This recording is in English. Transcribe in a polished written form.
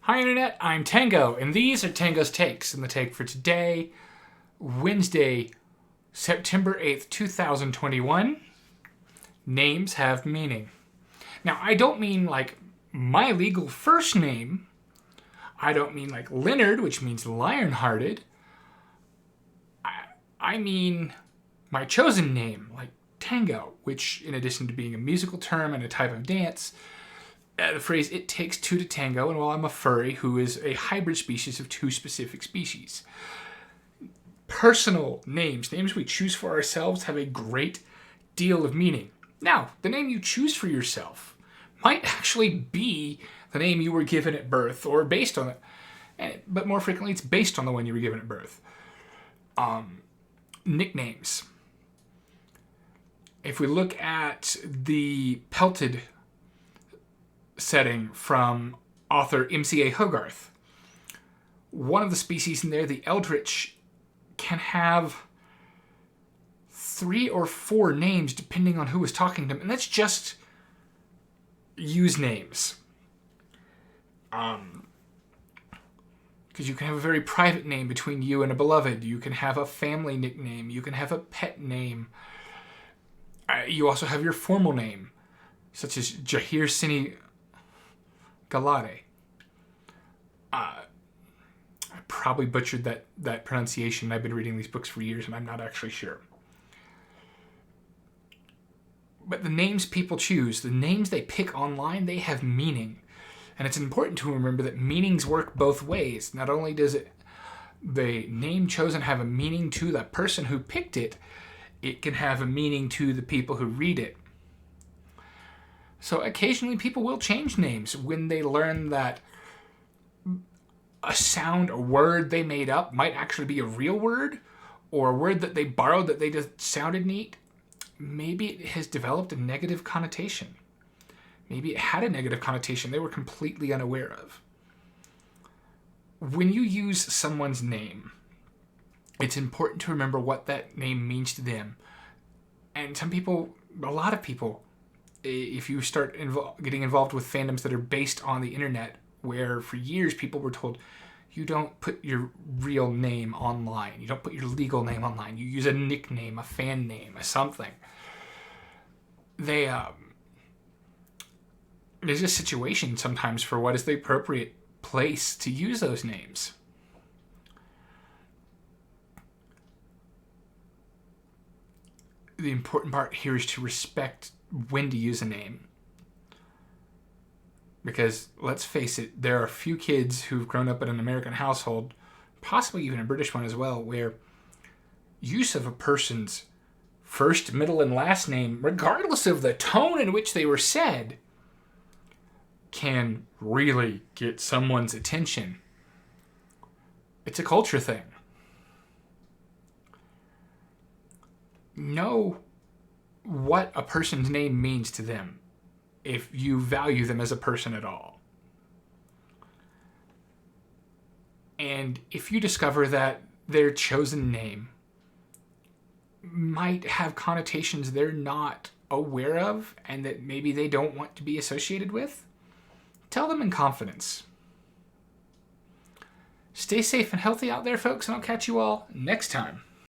Hi Internet, I'm Tango, and these are Tango's Takes. And the take for today, Wednesday, September 8th, 2021, names have meaning. Now, I don't mean like my legal first name. I don't mean like Leonard, which means lion-hearted. I mean my chosen name, like Tango, which in addition to being a musical term and a type of dance, the phrase, it takes two to tango, and while I'm a furry who is a hybrid species of two specific species. Personal names we choose for ourselves, have a great deal of meaning. Now, the name you choose for yourself might actually be the name you were given at birth, or based on it, but more frequently it's based on the one you were given at birth. Nicknames. If we look at the pelted setting from author M.C.A. Hogarth, one of the species in there, the eldritch, can have 3 or 4 names depending on who is talking to them, and that's just use names. Because you can have a very private name between you and a beloved. You can have a family nickname. You can have a pet name. You also have your formal name, such as Jahir Sini Galade. I probably butchered that pronunciation. I've been reading these books for years and I'm not actually sure. But the names people choose, the names they pick online, they have meaning. And it's important to remember that meanings work both ways. Not only does the name chosen have a meaning to the person who picked it, it can have a meaning to the people who read it. So occasionally people will change names when they learn that a sound, a word they made up might actually be a real word, or a word that they borrowed that they just sounded neat. Maybe it has developed a negative connotation. Maybe it had a negative connotation they were completely unaware of. When you use someone's name, it's important to remember what that name means to them. And some people, a lot of people, if you start getting involved with fandoms that are based on the internet, where for years people were told, you don't put your real name online. You don't put your legal name online. You use a nickname, a fan name, a something. There's a situation sometimes for what is the appropriate place to use those names. The important part here is to respect when to use a name. Because, let's face it, there are a few kids who've grown up in an American household, possibly even a British one as well, where use of a person's first, middle, and last name, regardless of the tone in which they were said, can really get someone's attention. It's a culture thing. Know what a person's name means to them if you value them as a person at all. And if you discover that their chosen name might have connotations they're not aware of and that maybe they don't want to be associated with, tell them in confidence. Stay safe and healthy out there, folks, and I'll catch you all next time.